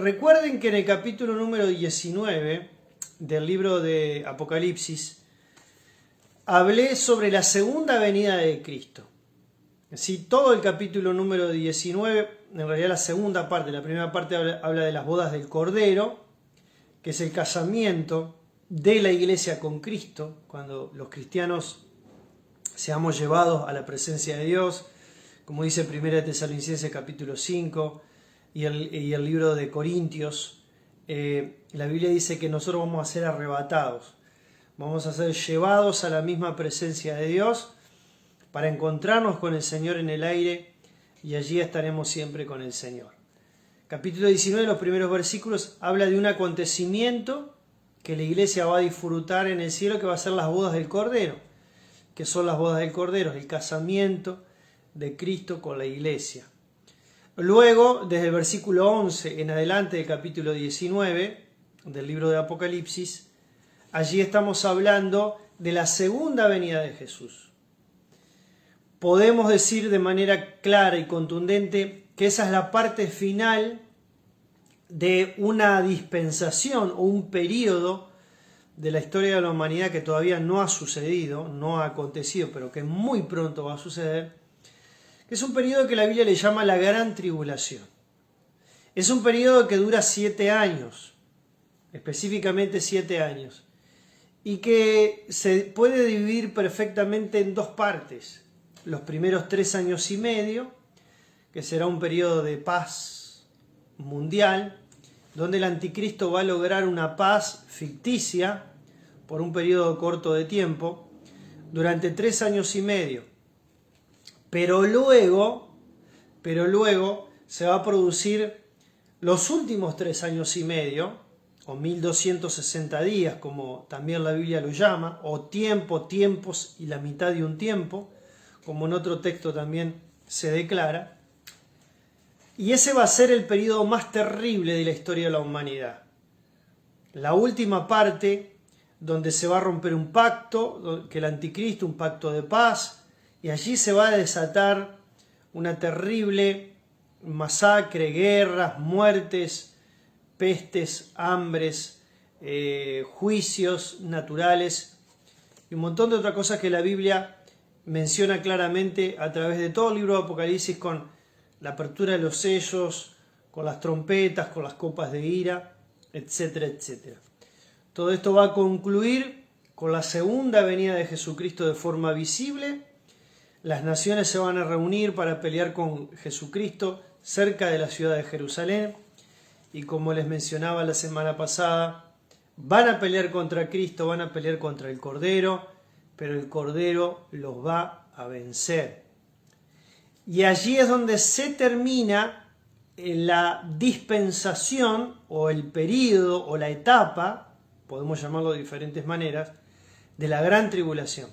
Recuerden que en el capítulo número 19 del libro de Apocalipsis hablé sobre la segunda venida de Cristo. Sí, todo el capítulo número 19, en realidad la segunda parte, la primera parte habla de las bodas del Cordero, que es el casamiento de la iglesia con Cristo, cuando los cristianos seamos llevados a la presencia de Dios, como dice 1 Tesalonicenses capítulo 5 y el libro de Corintios. La Biblia dice que nosotros vamos a ser arrebatados, vamos a ser llevados a la misma presencia de Dios para encontrarnos con el Señor en el aire, y allí estaremos siempre con el Señor. Capítulo 19, los primeros versículos, habla de un acontecimiento que la iglesia va a disfrutar en el cielo, que va a ser las bodas del Cordero. ¿Qué son las bodas del Cordero? El casamiento de Cristo con la iglesia. Luego, desde el versículo 11 en adelante del capítulo 19 del libro de Apocalipsis, allí estamos hablando de la segunda venida de Jesús. Podemos decir de manera clara y contundente que esa es la parte final de una dispensación o un periodo de la historia de la humanidad que todavía no ha sucedido, no ha acontecido, pero que muy pronto va a suceder, que es un periodo que la Biblia le llama la Gran Tribulación. Es un periodo que dura 7 años, específicamente 7 años, y que se puede dividir perfectamente en dos partes. Los primeros 3 años y medio, que será un periodo de paz mundial, donde el anticristo va a lograr una paz ficticia por un periodo corto de tiempo, durante 3 años y medio. Pero luego se va a producir los últimos 3 años y medio, o 1260 días, como también la Biblia lo llama, o tiempos y la mitad de un tiempo, como en otro texto también se declara. Y ese va a ser el periodo más terrible de la historia de la humanidad. La última parte, donde se va a romper un pacto, que el anticristo, un pacto de paz, y allí se va a desatar una terrible masacre, guerras, muertes, pestes, hambres, juicios naturales y un montón de otras cosas que la Biblia menciona claramente a través de todo el libro de Apocalipsis, con la apertura de los sellos, con las trompetas, con las copas de ira, etcétera, etcétera. Todo esto va a concluir con la segunda venida de Jesucristo de forma visible. Las naciones se van a reunir para pelear con Jesucristo cerca de la ciudad de Jerusalén, y como les mencionaba la semana pasada, van a pelear contra Cristo, van a pelear contra el Cordero, pero el Cordero los va a vencer. Y allí es donde se termina la dispensación, o el período, o la etapa, podemos llamarlo de diferentes maneras, de la Gran Tribulación.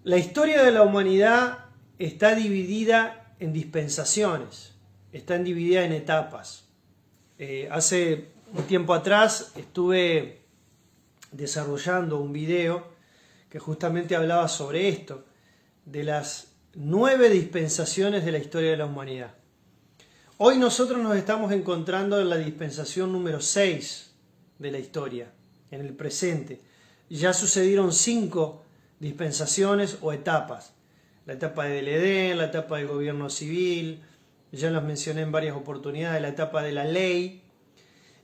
La historia de la humanidad está dividida en dispensaciones, está dividida en etapas. Hace un tiempo atrás estuve desarrollando un video que justamente hablaba sobre esto, de las 9 dispensaciones de la historia de la humanidad. Hoy nosotros nos estamos encontrando en la dispensación número 6 de la historia, en el presente. Ya sucedieron 5 dispensaciones o etapas. La etapa del Edén, la etapa del gobierno civil, ya las mencioné en varias oportunidades, la etapa de la ley.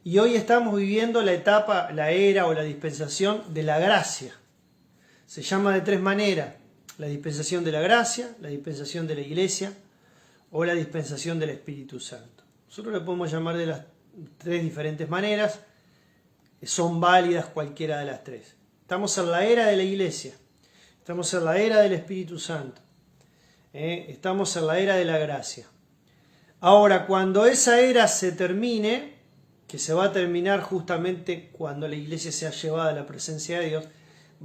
Y hoy estamos viviendo la etapa, la era o la dispensación de la gracia. Se llama de 3 maneras: la dispensación de la gracia, la dispensación de la iglesia o la dispensación del Espíritu Santo. Nosotros le podemos llamar de las 3 diferentes maneras, son válidas cualquiera de las 3. Estamos en la era de la iglesia, estamos en la era del Espíritu Santo, estamos en la era de la gracia. Ahora, cuando esa era se termine, que se va a terminar justamente cuando la iglesia sea llevada a la presencia de Dios,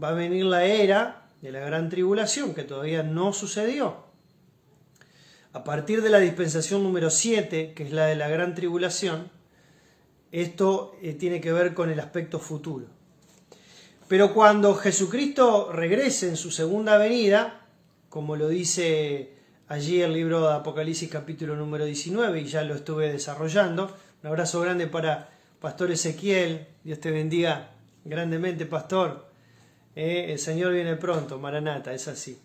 va a venir la era de la Gran Tribulación, que todavía no sucedió. A partir de la dispensación número 7, que es la de la Gran Tribulación, esto tiene que ver con el aspecto futuro. Pero cuando Jesucristo regrese en su segunda venida, como lo dice allí el libro de Apocalipsis capítulo número 19, y ya lo estuve desarrollando, Un abrazo grande para Pastor Ezequiel. Dios te bendiga grandemente, pastor. El Señor viene pronto, Maranata, es así.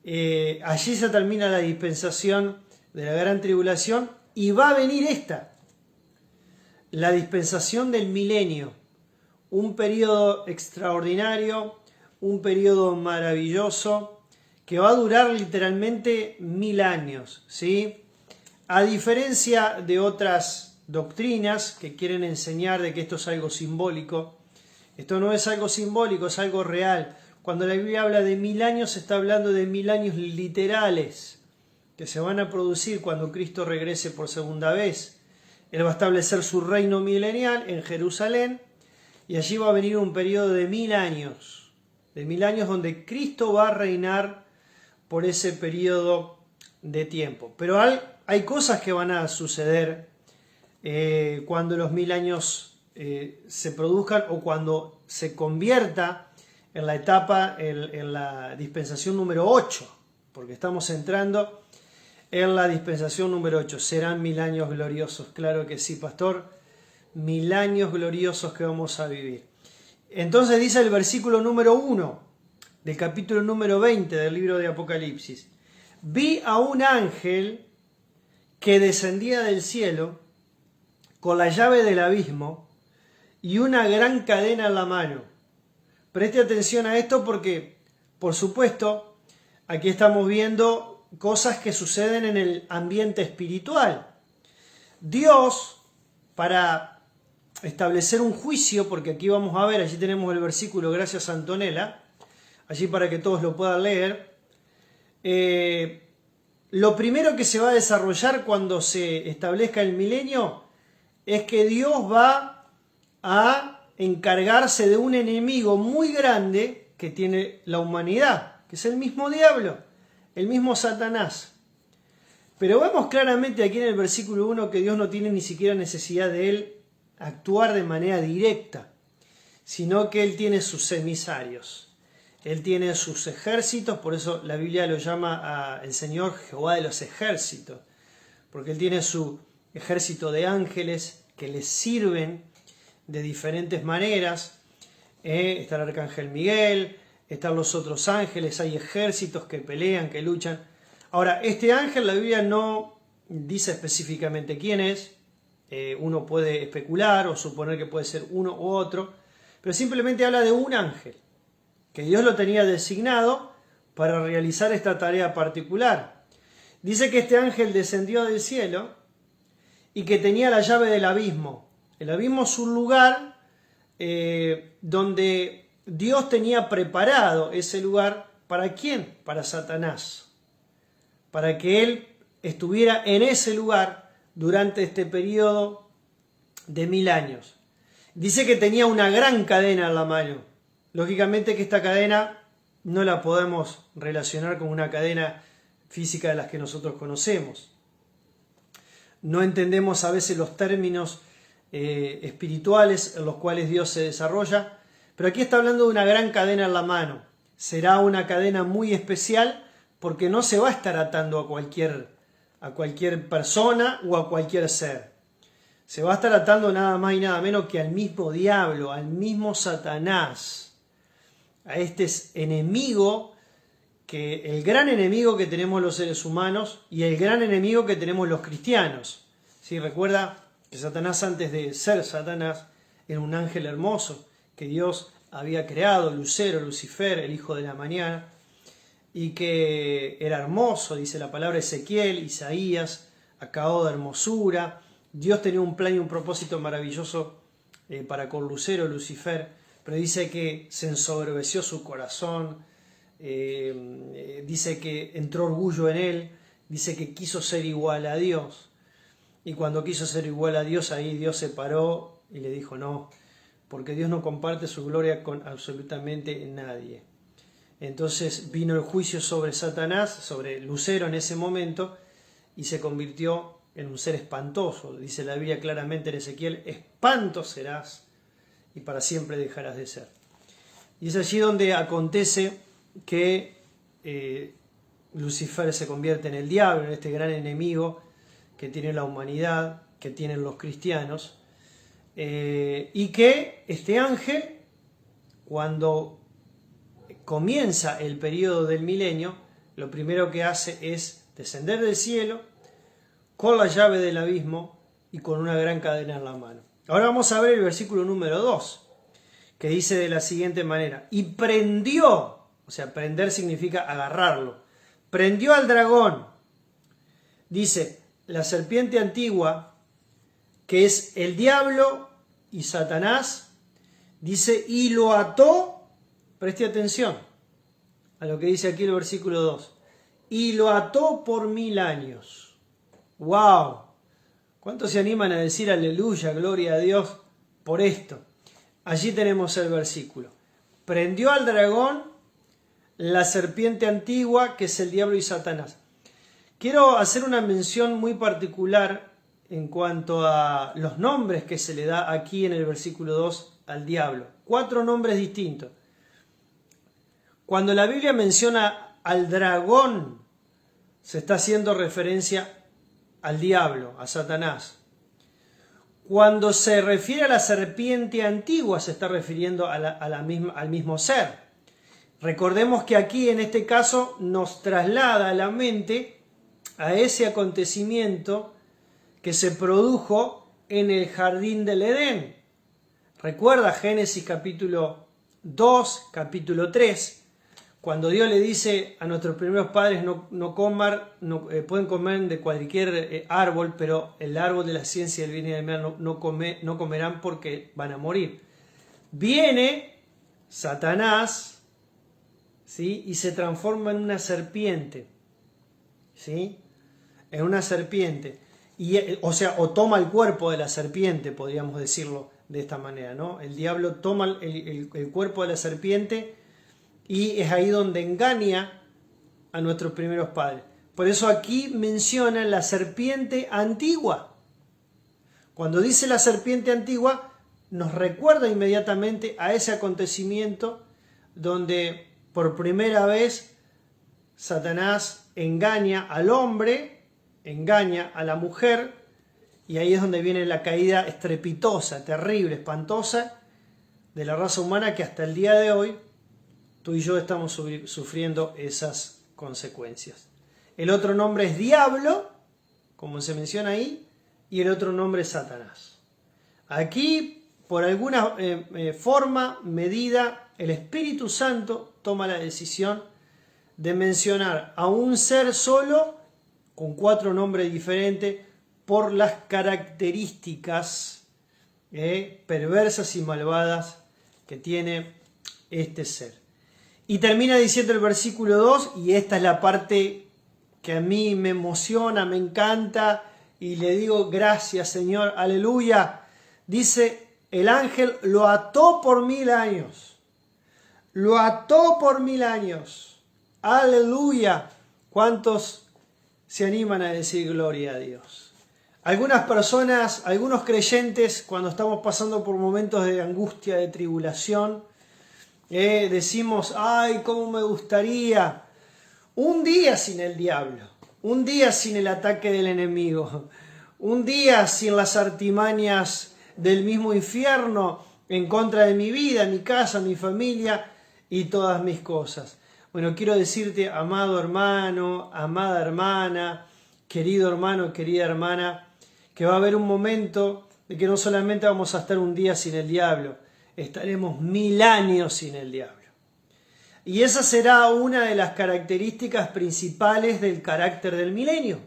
Allí se termina la dispensación de la gran tribulación y va a venir esta, la dispensación del milenio, un periodo extraordinario, un periodo maravilloso que va a durar literalmente 1000 años, ¿sí? A diferencia de otras doctrinas que quieren enseñar de que esto es algo simbólico, esto no es algo simbólico, es algo real. Cuando la Biblia habla de 1000 años, se está hablando de 1000 años literales que se van a producir cuando Cristo regrese por segunda vez. Él va a establecer su reino milenial en Jerusalén y allí va a venir un periodo de 1000 años donde Cristo va a reinar por ese periodo de tiempo. Pero hay cosas que van a suceder cuando los 1000 años se produzcan o cuando se convierta en la etapa, en la dispensación número 8, porque estamos entrando en la dispensación número 8. Serán 1000 años gloriosos, claro que sí, pastor, 1000 años gloriosos que vamos a vivir. Entonces dice el versículo número 1 del capítulo número 20 del libro de Apocalipsis: vi a un ángel que descendía del cielo con la llave del abismo y una gran cadena en la mano. Preste atención a esto porque, por supuesto, aquí estamos viendo cosas que suceden en el ambiente espiritual. Dios, para establecer un juicio, porque aquí vamos a ver, allí tenemos el versículo, gracias Antonella, allí para que todos lo puedan leer. Lo primero que se va a desarrollar cuando se establezca el milenio es que Dios va a encargarse de un enemigo muy grande que tiene la humanidad, que es el mismo diablo, el mismo Satanás. Pero vemos claramente aquí en el versículo 1 que Dios no tiene ni siquiera necesidad de él actuar de manera directa, sino que él tiene sus emisarios, él tiene sus ejércitos. Por eso la Biblia lo llama al Señor Jehová de los ejércitos, porque él tiene su ejército de ángeles que le sirven de diferentes maneras. Está el arcángel Miguel, están los otros ángeles, hay ejércitos que pelean, que luchan. Ahora, este ángel la Biblia no dice específicamente quién es. Uno puede especular o suponer que puede ser uno u otro, pero simplemente habla de un ángel, que Dios lo tenía designado para realizar esta tarea particular. Dice que este ángel descendió del cielo y que tenía la llave del abismo. El abismo es un lugar donde Dios tenía preparado ese lugar. ¿Para quién? Para Satanás. Para que él estuviera en ese lugar durante este periodo de 1000 años. Dice que tenía una gran cadena en la mano. Lógicamente que esta cadena no la podemos relacionar con una cadena física de las que nosotros conocemos. No entendemos a veces los términos espirituales en los cuales Dios se desarrolla, pero aquí está hablando de una gran cadena en la mano. Será una cadena muy especial porque no se va a estar atando a cualquier persona o a cualquier ser. Se va a estar atando nada más y nada menos que al mismo diablo, al mismo Satanás, a este enemigo, el gran enemigo que tenemos los seres humanos y el gran enemigo que tenemos los cristianos. ¿Sí? Recuerda que Satanás, antes de ser Satanás, era un ángel hermoso que Dios había creado, Lucero, Lucifer, el hijo de la mañana, y que era hermoso, dice la palabra Ezequiel, Isaías, acabado de hermosura. Dios tenía un plan y un propósito maravilloso para con Lucero, Lucifer, pero dice que se ensoberbeció su corazón, dice que entró orgullo en él, dice que quiso ser igual a Dios. Y cuando quiso ser igual a Dios, ahí Dios se paró y le dijo no, porque Dios no comparte su gloria con absolutamente nadie. Entonces vino el juicio sobre Satanás, sobre Lucero en ese momento, y se convirtió en un ser espantoso. Dice la Biblia claramente en Ezequiel: espanto serás y para siempre dejarás de ser. Y es allí donde acontece que Lucifer se convierte en el diablo, en este gran enemigo que tiene la humanidad, que tienen los cristianos, y que este ángel, cuando comienza el periodo del milenio, lo primero que hace es descender del cielo con la llave del abismo y con una gran cadena en la mano. Ahora vamos a ver el versículo número 2, que dice de la siguiente manera: y prendió, o sea, prender significa agarrarlo, prendió al dragón, dice, la serpiente antigua, que es el diablo y Satanás, dice, y lo ató, preste atención a lo que dice aquí el versículo 2, y lo ató por 1000 años. ¡Wow! ¿Cuántos se animan a decir aleluya, gloria a Dios por esto? Allí tenemos el versículo. Prendió al dragón, la serpiente antigua, que es el diablo y Satanás. Quiero hacer una mención muy particular en cuanto a los nombres que se le da aquí en el versículo 2 al diablo. 4 nombres distintos. Cuando la Biblia menciona al dragón, se está haciendo referencia al diablo, a Satanás. Cuando se refiere a la serpiente antigua, se está refiriendo al mismo ser. Recordemos que aquí, en este caso, nos traslada a la mente a ese acontecimiento que se produjo en el jardín del Edén. Recuerda Génesis capítulo 2, capítulo 3, cuando Dios le dice a nuestros primeros padres pueden comer de cualquier árbol, pero el árbol de la ciencia del bien y del mal no comerán porque van a morir. Viene Satanás, ¿sí? Y se transforma en una serpiente, ¿sí? En una serpiente. O toma el cuerpo de la serpiente, podríamos decirlo de esta manera, ¿no? El diablo toma el cuerpo de la serpiente y es ahí donde engaña a nuestros primeros padres. Por eso aquí menciona la serpiente antigua. Cuando dice la serpiente antigua, nos recuerda inmediatamente a ese acontecimiento donde por primera vez Satanás engaña al hombre, engaña a la mujer, y ahí es donde viene la caída estrepitosa, terrible, espantosa de la raza humana, que hasta el día de hoy tú y yo estamos sufriendo esas consecuencias. El otro nombre es diablo, como se menciona ahí, y el otro nombre es Satanás. Aquí, por alguna forma, medida, el Espíritu Santo toma la decisión de mencionar a un ser solo con 4 nombres diferentes por las características perversas y malvadas que tiene este ser. Y termina diciendo el versículo 2, y esta es la parte que a mí me emociona, me encanta, y le digo gracias Señor, aleluya. Dice, el ángel lo ató por 1000 años. Lo ató por 1000 años. Aleluya. ¿Cuántos se animan a decir gloria a Dios? Algunas personas, algunos creyentes, cuando estamos pasando por momentos de angustia, de tribulación, decimos, ay, cómo me gustaría un día sin el diablo, un día sin el ataque del enemigo, un día sin las artimañas del mismo infierno en contra de mi vida, mi casa, mi familia y todas mis cosas. Bueno, quiero decirte, amado hermano, amada hermana, querido hermano, querida hermana, que va a haber un momento de que no solamente vamos a estar un día sin el diablo, estaremos 1000 años sin el diablo. Y esa será una de las características principales del carácter del milenio.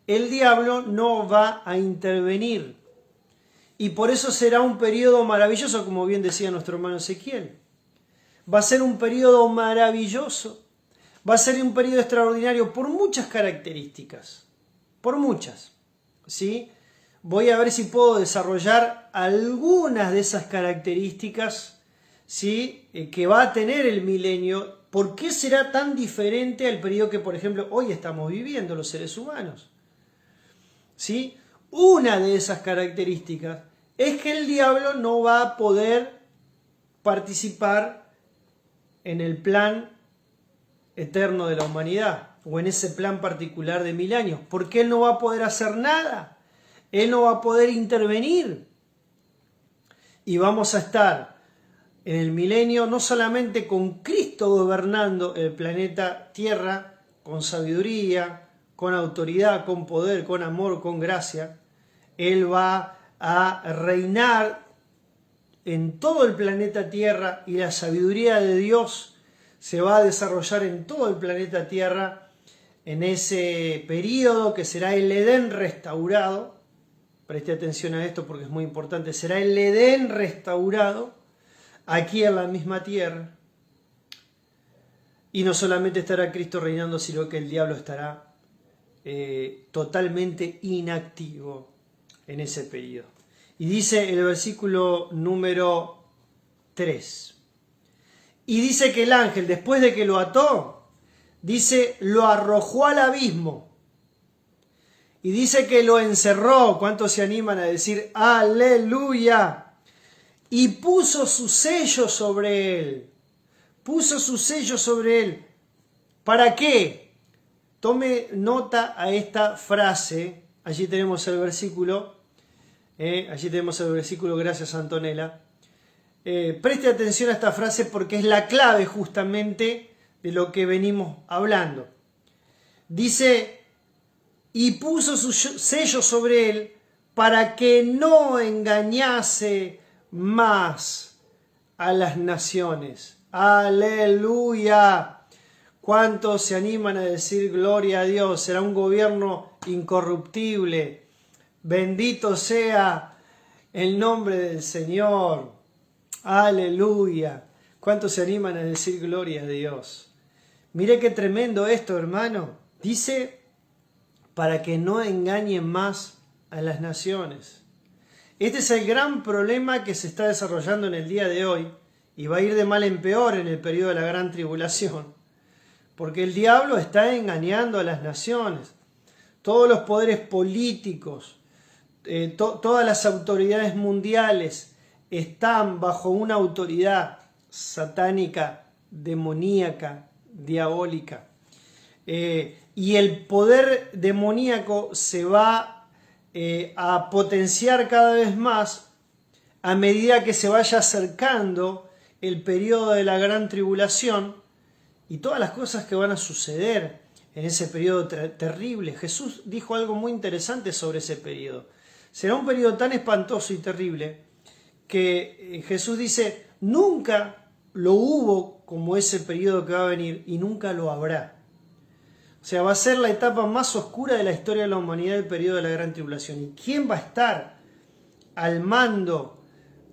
El diablo no va a intervenir. Y por eso será un periodo maravilloso, como bien decía nuestro hermano Ezequiel. Va a ser un periodo maravilloso. Va a ser un periodo extraordinario por muchas características. Por muchas. ¿Sí? Voy a ver si puedo desarrollar algunas de esas características, ¿sí?, que va a tener el milenio. ¿Por qué será tan diferente al periodo que, por ejemplo, hoy estamos viviendo los seres humanos? ¿Sí? Una de esas características es que el diablo no va a poder participar en el plan eterno de la humanidad o en ese plan particular de 1000 años, porque él no va a poder hacer nada. Él no va a poder intervenir. Y vamos a estar en el milenio no solamente con Cristo gobernando el planeta Tierra, con sabiduría, con autoridad, con poder, con amor, con gracia. Él va a reinar en todo el planeta Tierra y la sabiduría de Dios se va a desarrollar en todo el planeta Tierra en ese periodo que será el Edén restaurado. Preste atención a esto porque es muy importante. Será el Edén restaurado aquí en la misma tierra. Y no solamente estará Cristo reinando, sino que el diablo estará totalmente inactivo en ese periodo. Y dice el versículo número 3. Y dice que el ángel, después de que lo ató, dice, lo arrojó al abismo. Y dice que lo encerró. ¿Cuántos se animan a decir aleluya? Y puso su sello sobre él. Puso su sello sobre él. ¿Para qué? Tome nota a esta frase. Allí tenemos el versículo. Gracias Antonella. Preste atención a esta frase porque es la clave justamente de lo que venimos hablando. Dice, y puso su sello sobre él para que no engañase más a las naciones. ¡Aleluya! ¿Cuántos se animan a decir gloria a Dios? Será un gobierno incorruptible. Bendito sea el nombre del Señor. ¡Aleluya! ¿Cuántos se animan a decir gloria a Dios? Mire qué tremendo esto, hermano. Dice, para que no engañen más a las naciones. Este es el gran problema que se está desarrollando en el día de hoy y va a ir de mal en peor en el periodo de la gran tribulación. Porque el diablo está engañando a las naciones. Todos los poderes políticos, todas las autoridades mundiales están bajo una autoridad satánica, demoníaca, diabólica. Y el poder demoníaco se va a potenciar cada vez más a medida que se vaya acercando el periodo de la gran tribulación y todas las cosas que van a suceder en ese periodo terrible. Jesús dijo algo muy interesante sobre ese periodo. Será un periodo tan espantoso y terrible que Jesús dice, nunca lo hubo como ese periodo que va a venir y nunca lo habrá. O sea, va a ser la etapa más oscura de la historia de la humanidad, el periodo de la gran tribulación. ¿Y quién va a estar al mando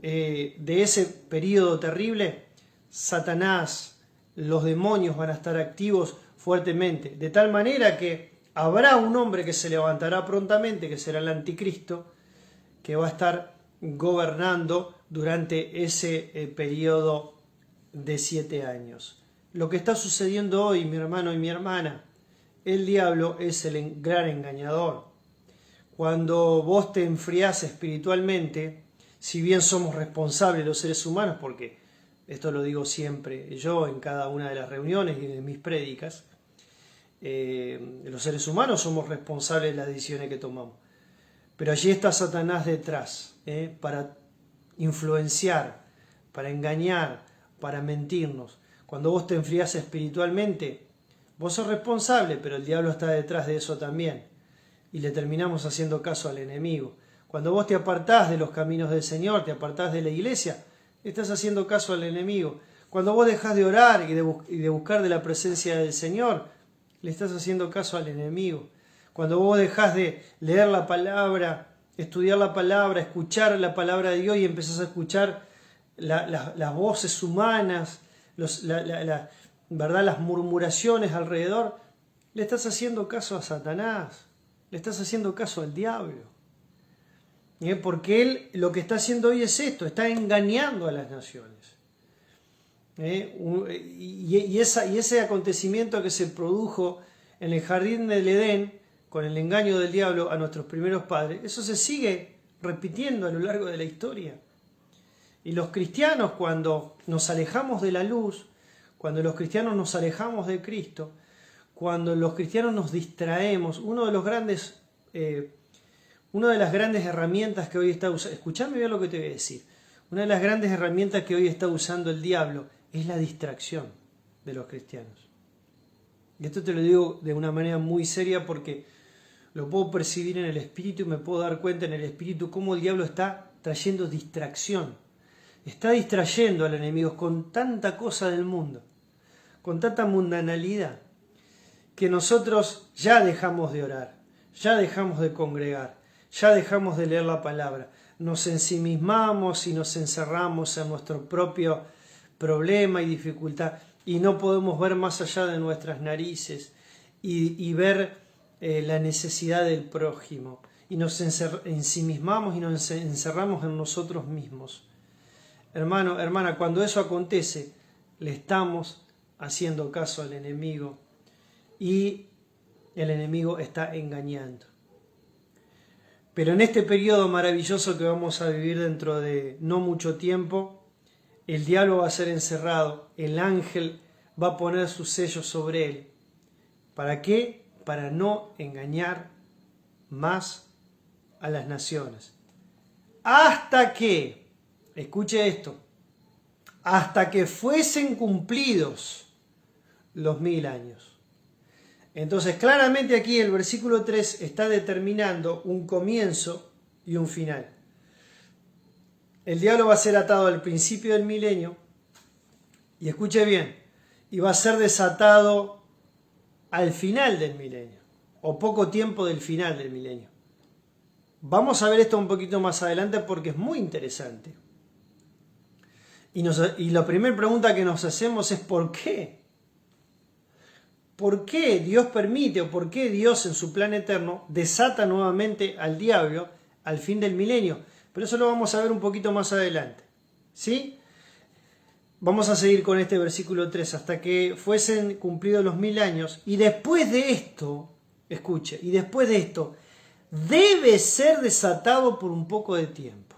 de ese periodo terrible? Satanás, los demonios van a estar activos fuertemente, de tal manera que habrá un hombre que se levantará prontamente, que será el anticristo, que va a estar gobernando durante ese periodo de 7 años. Lo que está sucediendo hoy, mi hermano y mi hermana, el diablo es el gran engañador. Cuando vos te enfriás espiritualmente, si bien somos responsables los seres humanos, porque esto lo digo siempre yo en cada una de las reuniones y de mis prédicas, los seres humanos somos responsables de las decisiones que tomamos. Pero allí está Satanás detrás, para influenciar, para engañar, para mentirnos. Cuando vos te enfriás espiritualmente, vos sos responsable, pero el diablo está detrás de eso también. Y le terminamos haciendo caso al enemigo. Cuando vos te apartás de los caminos del Señor, te apartás de la iglesia, estás haciendo caso al enemigo. Cuando vos dejás de orar y de buscar de la presencia del Señor, le estás haciendo caso al enemigo. Cuando vos dejás de leer la palabra, estudiar la palabra, escuchar la palabra de Dios y empezás a escuchar las voces humanas, ¿verdad? Las murmuraciones alrededor, le estás haciendo caso a Satanás, le estás haciendo caso al diablo. Porque él lo que está haciendo hoy es esto, está engañando a las naciones. Y ese acontecimiento que se produjo en el jardín del Edén, con el engaño del diablo a nuestros primeros padres, eso se sigue repitiendo a lo largo de la historia. Y los cristianos, cuando nos alejamos de la luz, cuando los cristianos nos alejamos de Cristo, cuando los cristianos nos distraemos, uno de los grandes una de las grandes herramientas que hoy está usando, escuchame bien lo que te voy a decir, una de las grandes herramientas que hoy está usando el diablo es la distracción de los cristianos. Y esto te lo digo de una manera muy seria porque lo puedo percibir en el espíritu y me puedo dar cuenta en el espíritu cómo el diablo está trayendo distracción. Está distrayendo al enemigo con tanta cosa del mundo, con tanta mundanalidad, que nosotros ya dejamos de orar, ya dejamos de congregar, ya dejamos de leer la palabra. Nos ensimismamos y nos encerramos en nuestro propio problema y dificultad y no podemos ver más allá de nuestras narices y ver la necesidad del prójimo. Y nos ensimismamos y nos encerramos en nosotros mismos. Hermano, hermana, cuando eso acontece, le estamos haciendo caso al enemigo y el enemigo está engañando. Pero en este periodo maravilloso que vamos a vivir dentro de no mucho tiempo, el diablo va a ser encerrado, el ángel va a poner sus sellos sobre él. ¿Para qué? Para no engañar más a las naciones. Hasta que, escuche esto, hasta que fuesen cumplidos los 1000 años. Entonces, claramente aquí el versículo 3 está determinando un comienzo y un final. El diablo va a ser atado al principio del milenio, y escuche bien, y va a ser desatado al final del milenio, o poco tiempo del final del milenio. Vamos a ver esto un poquito más adelante porque es muy interesante. Y la primera pregunta que nos hacemos es ¿por qué? ¿Por qué Dios permite o por qué Dios en su plan eterno desata nuevamente al diablo al fin del milenio? Pero eso lo vamos a ver un poquito más adelante. ¿Sí? Vamos a seguir con este versículo 3 hasta que fuesen cumplidos los 1000 años. Y después de esto, escuche, y después de esto, debe ser desatado por un poco de tiempo.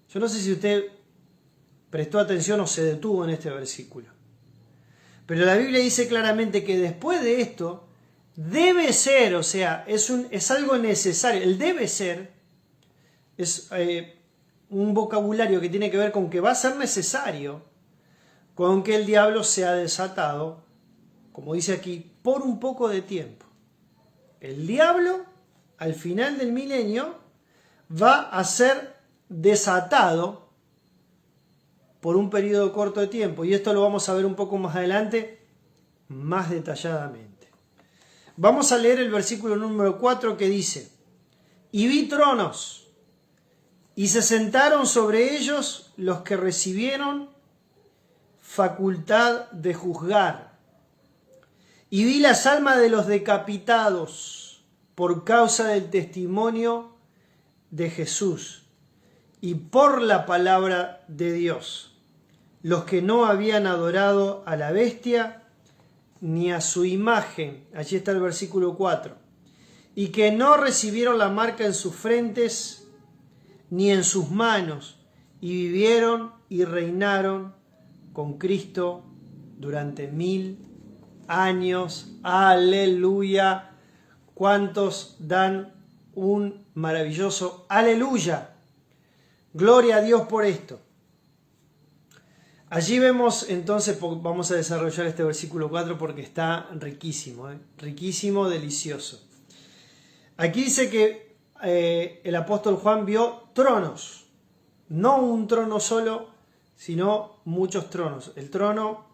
Yo no sé si usted prestó atención o se detuvo en este versículo. Pero la Biblia dice claramente que después de esto debe ser, o sea, es algo necesario. El debe ser es un vocabulario que tiene que ver con que va a ser necesario con que el diablo sea desatado, como dice aquí, por un poco de tiempo. El diablo, al final del milenio, va a ser desatado por un periodo corto de tiempo. Y esto lo vamos a ver un poco más adelante, más detalladamente. Vamos a leer el versículo número 4 que dice: y vi tronos, y se sentaron sobre ellos los que recibieron facultad de juzgar. Y vi las almas de los decapitados por causa del testimonio de Jesús y por la palabra de Dios, los que no habían adorado a la bestia ni a su imagen. Allí está el versículo 4. Y que no recibieron la marca en sus frentes ni en sus manos, y vivieron y reinaron con Cristo durante 1000 años. Aleluya. ¿Cuántos dan un maravilloso aleluya? Gloria a Dios por esto. Allí vemos entonces, vamos a desarrollar este versículo 4 porque está riquísimo, riquísimo, delicioso. Aquí dice que el apóstol Juan vio tronos, no un trono solo, sino muchos tronos. El trono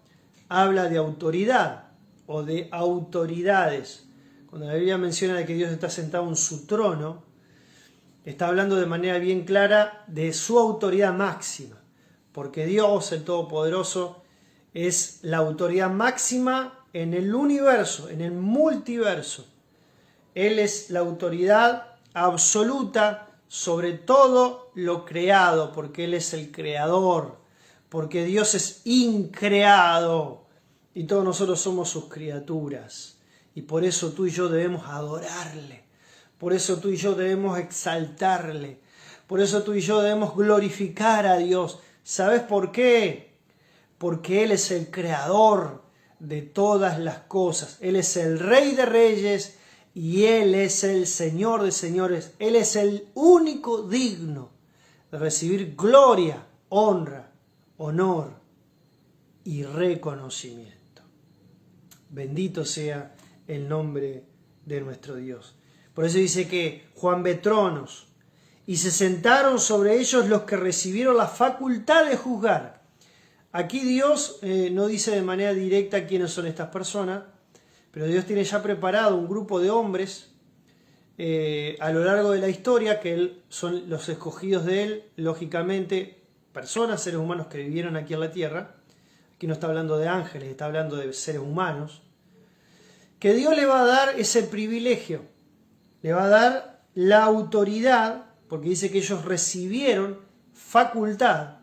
habla de autoridad o de autoridades. Cuando la Biblia menciona que Dios está sentado en su trono, está hablando de manera bien clara de su autoridad máxima. Porque Dios, el Todopoderoso, es la autoridad máxima en el universo, en el multiverso. Él es la autoridad absoluta sobre todo lo creado, porque Él es el creador, porque Dios es increado y todos nosotros somos sus criaturas. Y por eso tú y yo debemos adorarle, por eso tú y yo debemos exaltarle, por eso tú y yo debemos glorificar a Dios. ¿Sabes por qué? Porque Él es el creador de todas las cosas. Él es el Rey de Reyes y Él es el Señor de señores. Él es el único digno de recibir gloria, honra, honor y reconocimiento. Bendito sea el nombre de nuestro Dios. Por eso dice que Juan ve tronos y se sentaron sobre ellos los que recibieron la facultad de juzgar. Aquí Dios no dice de manera directa quiénes son estas personas, pero Dios tiene ya preparado un grupo de hombres a lo largo de la historia, que son los escogidos de Él, lógicamente personas, seres humanos que vivieron aquí en la tierra. Aquí no está hablando de ángeles, está hablando de seres humanos, que Dios le va a dar ese privilegio, le va a dar la autoridad, porque dice que ellos recibieron facultad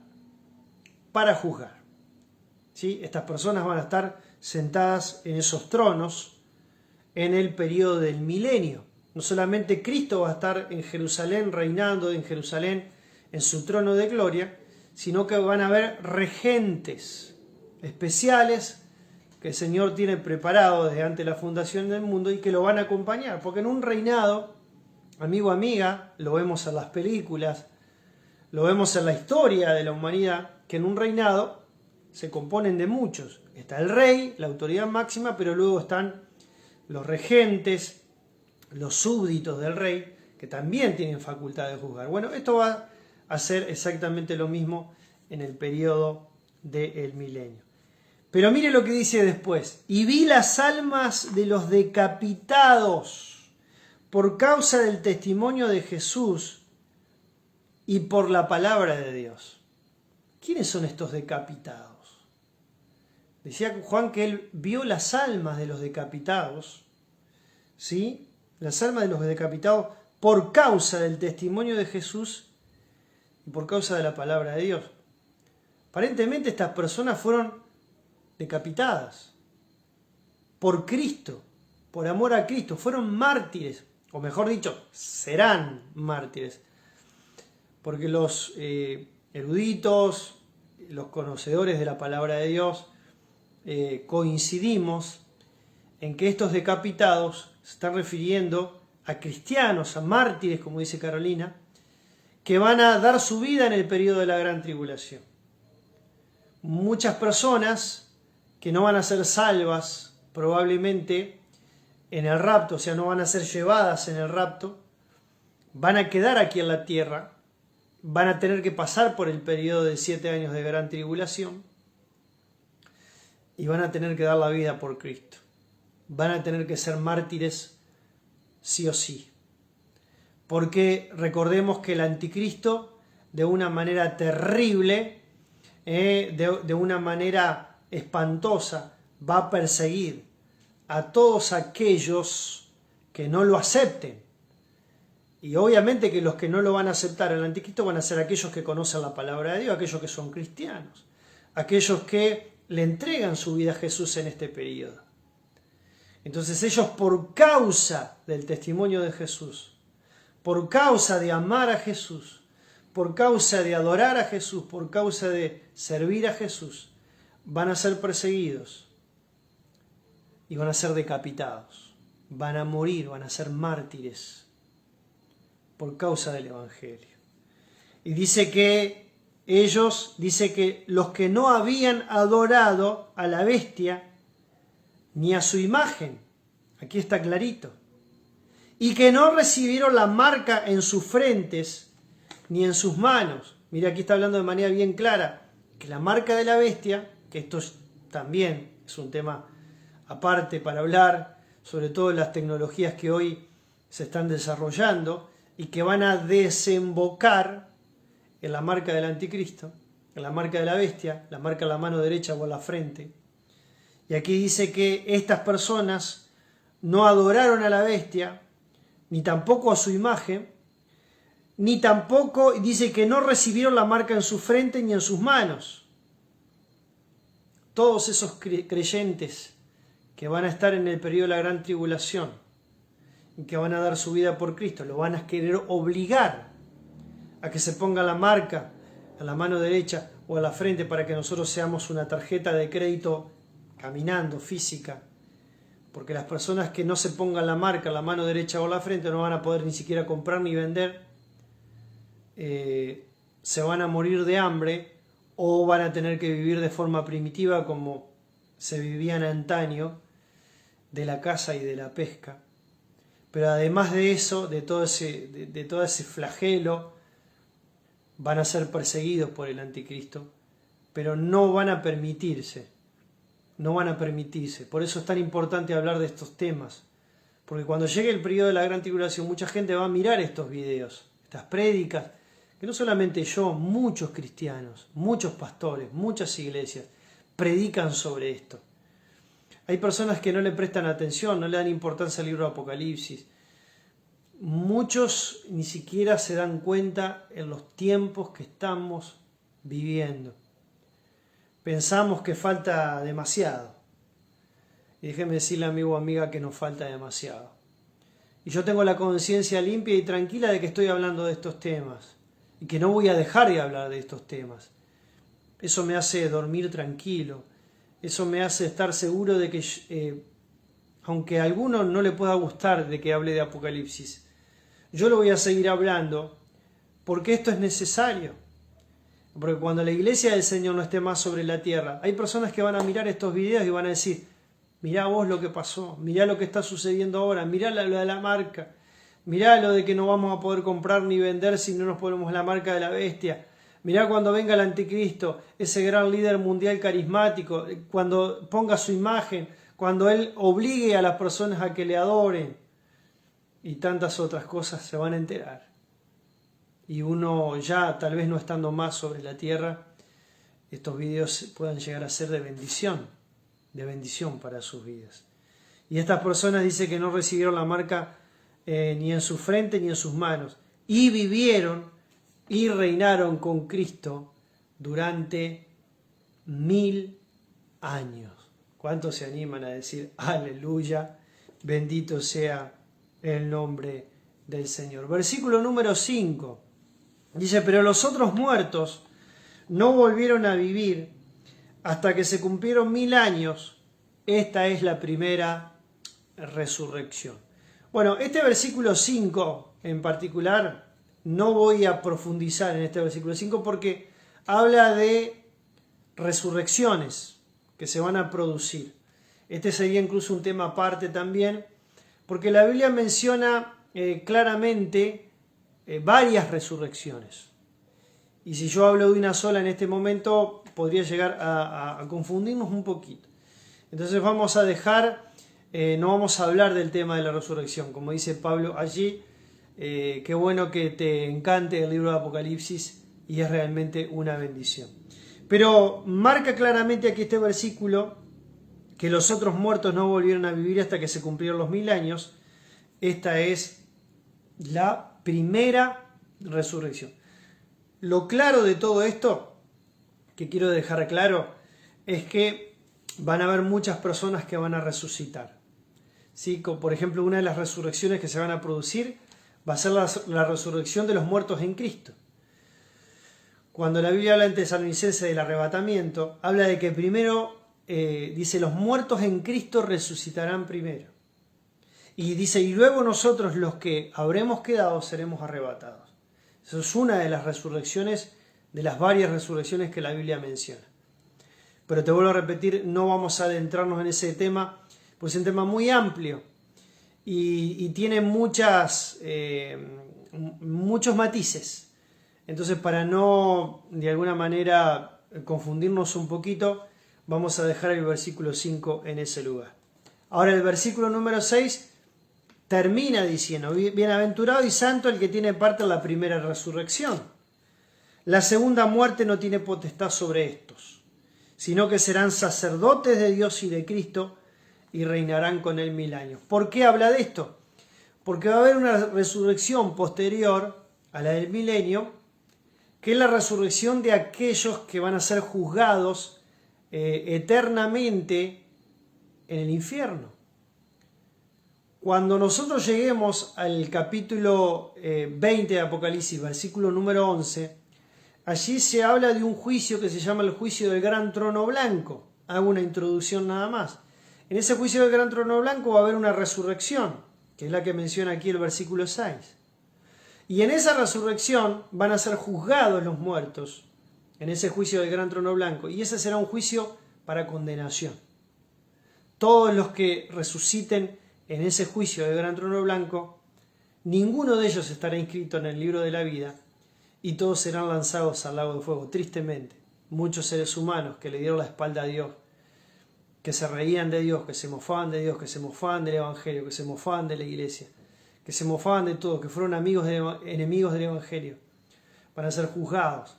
para juzgar. ¿Sí? Estas personas van a estar sentadas en esos tronos en el periodo del milenio. No solamente Cristo va a estar en Jerusalén, reinando en Jerusalén en su trono de gloria, sino que van a haber regentes especiales que el Señor tiene preparado desde antes de la fundación del mundo y que lo van a acompañar. Porque en un reinado, amigo, amiga, lo vemos en las películas, lo vemos en la historia de la humanidad, que en un reinado se componen de muchos. Está el rey, la autoridad máxima, pero luego están los regentes, los súbditos del rey, que también tienen facultad de juzgar. Bueno, esto va a ser exactamente lo mismo en el periodo del milenio. Pero mire lo que dice después. Y vi las almas de los decapitados por causa del testimonio de Jesús y por la palabra de Dios. ¿Quiénes son estos decapitados? Decía Juan que él vio las almas de los decapitados, ¿sí? Las almas de los decapitados por causa del testimonio de Jesús y por causa de la palabra de Dios. Aparentemente estas personas fueron decapitadas por Cristo, por amor a Cristo, fueron mártires, o mejor dicho, serán mártires, porque los eruditos, los conocedores de la palabra de Dios, coincidimos en que estos decapitados se están refiriendo a cristianos, a mártires, como dice Carolina, que van a dar su vida en el periodo de la gran tribulación. Muchas personas que no van a ser salvas probablemente en el rapto, o sea, no van a ser llevadas en el rapto, van a quedar aquí en la tierra, van a tener que pasar por el periodo de 7 años de gran tribulación y van a tener que dar la vida por Cristo. Van a tener que ser mártires sí o sí. Porque recordemos que el anticristo, de una manera terrible, de una manera espantosa, va a perseguir a todos aquellos que no lo acepten. Y obviamente que los que no lo van a aceptar al anticristo van a ser aquellos que conocen la palabra de Dios, aquellos que son cristianos, aquellos que le entregan su vida a Jesús en este periodo. Entonces ellos, por causa del testimonio de Jesús, por causa de amar a Jesús, por causa de adorar a Jesús, por causa de servir a Jesús, van a ser perseguidos y van a ser decapitados, van a morir, van a ser mártires por causa del Evangelio. Y dice que los que no habían adorado a la bestia ni a su imagen, aquí está clarito, y que no recibieron la marca en sus frentes ni en sus manos. Mira, aquí está hablando de manera bien clara que la marca de la bestia, que esto también es un tema aparte para hablar, sobre todo las tecnologías que hoy se están desarrollando y que van a desembocar en la marca del anticristo, en la marca de la bestia, la marca en la mano derecha o en la frente. Y aquí dice que estas personas no adoraron a la bestia, ni tampoco a su imagen, ni tampoco, dice que no recibieron la marca en su frente ni en sus manos. Todos esos creyentes que van a estar en el periodo de la gran tribulación y que van a dar su vida por Cristo, lo van a querer obligar a que se ponga la marca a la mano derecha o a la frente para que nosotros seamos una tarjeta de crédito caminando, física, porque las personas que no se pongan la marca en la mano derecha o la frente no van a poder ni siquiera comprar ni vender, se van a morir de hambre o van a tener que vivir de forma primitiva como se vivían antaño, de la caza y de la pesca. Pero además de eso, de todo ese flagelo, van a ser perseguidos por el anticristo, pero no van a permitirse. Por eso es tan importante hablar de estos temas, porque cuando llegue el periodo de la gran tribulación, mucha gente va a mirar estos videos, estas prédicas, que no solamente yo, muchos cristianos, muchos pastores, muchas iglesias predican sobre esto. Hay personas que no le prestan atención, no le dan importancia al libro de Apocalipsis. Muchos ni siquiera se dan cuenta en los tiempos que estamos viviendo. Pensamos que falta demasiado. Y déjeme decirle, amigo o amiga, que nos falta demasiado. Y yo tengo la conciencia limpia y tranquila de que estoy hablando de estos temas. Y que no voy a dejar de hablar de estos temas. Eso me hace dormir tranquilo. Eso me hace estar seguro de que, aunque a alguno no le pueda gustar de que hable de Apocalipsis, yo lo voy a seguir hablando porque esto es necesario. Porque cuando la iglesia del Señor no esté más sobre la tierra, hay personas que van a mirar estos videos y van a decir, mirá vos lo que pasó, mirá lo que está sucediendo ahora, mirá lo de la marca, mirá lo de que no vamos a poder comprar ni vender si no nos ponemos la marca de la bestia. Mirá cuando venga el anticristo, ese gran líder mundial carismático, cuando ponga su imagen, cuando él obligue a las personas a que le adoren y tantas otras cosas, se van a enterar. Y uno ya, tal vez no estando más sobre la tierra, estos videos puedan llegar a ser de bendición para sus vidas. Y estas personas dicen que no recibieron la marca ni en su frente ni en sus manos, y vivieron y reinaron con Cristo durante 1000 años. ¿Cuántos se animan a decir aleluya? Bendito sea el nombre del Señor. Versículo número 5. Dice, pero los otros muertos no volvieron a vivir hasta que se cumplieron 1000 años. Esta es la primera resurrección. Bueno, este versículo 5 en particular, no voy a profundizar en este versículo 5 porque habla de resurrecciones que se van a producir. Este sería incluso un tema aparte también, porque la Biblia menciona claramente varias resurrecciones. Y si yo hablo de una sola en este momento, podría llegar a confundirnos un poquito. Entonces vamos a dejar, no vamos a hablar del tema de la resurrección, como dice Pablo allí. Qué bueno que te encante el libro de Apocalipsis y es realmente una bendición. Pero marca claramente aquí este versículo que los otros muertos no volvieron a vivir hasta que se cumplieron los 1000 años. Esta es la primera resurrección. Lo claro de todo esto, que quiero dejar claro, es que van a haber muchas personas que van a resucitar. ¿Sí? Como por ejemplo, una de las resurrecciones que se van a producir va a ser la resurrección de los muertos en Cristo. Cuando la Biblia habla en Tesalonicenses del arrebatamiento, habla de que primero, dice, los muertos en Cristo resucitarán primero. Y dice, y luego nosotros los que habremos quedado seremos arrebatados. Eso es una de las resurrecciones, de las varias resurrecciones que la Biblia menciona. Pero te vuelvo a repetir, no vamos a adentrarnos en ese tema, pues es un tema muy amplio. Y tiene muchos matices. Entonces, para no, de alguna manera, confundirnos un poquito, vamos a dejar el versículo 5 en ese lugar. Ahora el versículo número 6 termina diciendo, bienaventurado y santo el que tiene parte en la primera resurrección. La segunda muerte no tiene potestad sobre estos, sino que serán sacerdotes de Dios y de Cristo, y reinarán con él 1000 años. ¿Por qué habla de esto? Porque va a haber una resurrección posterior a la del milenio, que es la resurrección de aquellos que van a ser juzgados eternamente en el infierno. Cuando nosotros lleguemos al capítulo 20 de Apocalipsis, versículo número 11, allí se habla de un juicio que se llama el juicio del gran trono blanco. Hago una introducción nada más. En ese juicio del gran trono blanco va a haber una resurrección, que es la que menciona aquí el versículo 6. Y en esa resurrección van a ser juzgados los muertos, en ese juicio del gran trono blanco, y ese será un juicio para condenación. Todos los que resuciten en ese juicio del gran trono blanco, ninguno de ellos estará inscrito en el libro de la vida, y todos serán lanzados al lago de fuego. Tristemente, muchos seres humanos que le dieron la espalda a Dios, que se reían de Dios, que se mofaban de Dios, que se mofaban del Evangelio, que se mofaban de la iglesia, que se mofaban de todo, que fueron enemigos del Evangelio, van a ser juzgados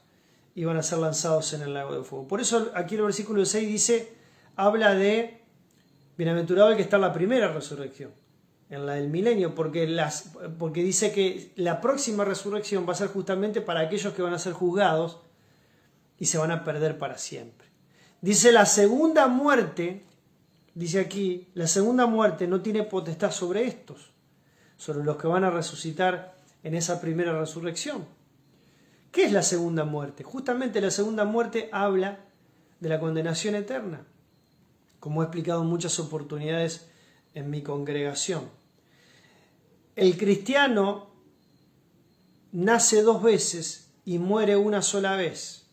y van a ser lanzados en el lago de fuego. Por eso aquí el versículo 6 dice, habla de bienaventurado el que está en la primera resurrección, en la del milenio, porque dice que la próxima resurrección va a ser justamente para aquellos que van a ser juzgados y se van a perder para siempre. Dice la segunda muerte, dice aquí, la segunda muerte no tiene potestad sobre estos, sobre los que van a resucitar en esa primera resurrección. ¿Qué es la segunda muerte? Justamente la segunda muerte habla de la condenación eterna, como he explicado en muchas oportunidades en mi congregación. El cristiano nace 2 veces y muere una sola vez.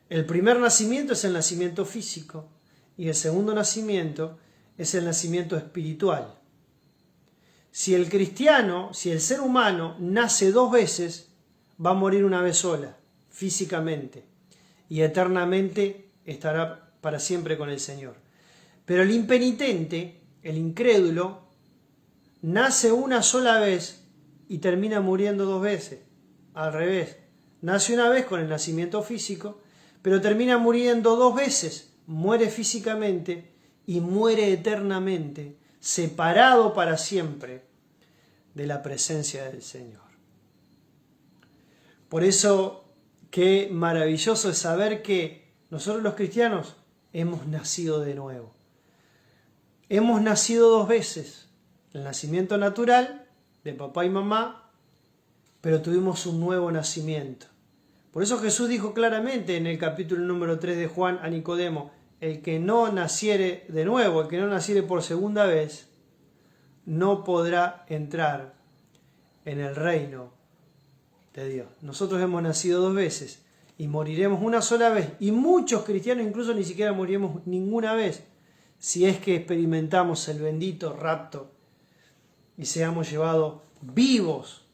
El primer nacimiento es el nacimiento físico y el segundo nacimiento es el nacimiento espiritual. Si el cristiano, si el ser humano nace 2 veces, va a morir una vez sola, físicamente, y eternamente estará para siempre con el Señor. Pero el impenitente, el incrédulo, nace una sola vez y termina muriendo 2 veces. Al revés, nace una vez con el nacimiento físico, pero termina muriendo 2 veces. Muere físicamente y muere eternamente, separado para siempre de la presencia del Señor. Por eso, qué maravilloso es saber que nosotros los cristianos hemos nacido de nuevo. Hemos nacido 2 veces, el nacimiento natural de papá y mamá, pero tuvimos un nuevo nacimiento. Por eso Jesús dijo claramente en el capítulo número 3 de Juan a Nicodemo, el que no naciere de nuevo, el que no naciere por segunda vez, no podrá entrar en el reino de Dios. Nosotros hemos nacido 2 veces y moriremos una sola vez. Y muchos cristianos incluso ni siquiera moriremos ninguna vez si es que experimentamos el bendito rapto y seamos llevados vivos,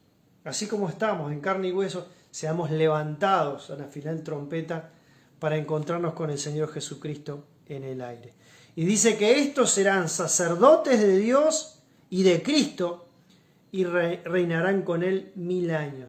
así como estamos, en carne y hueso, seamos levantados a la final trompeta para encontrarnos con el Señor Jesucristo en el aire. Y dice que estos serán sacerdotes de Dios y de Cristo y reinarán con Él 1000 años.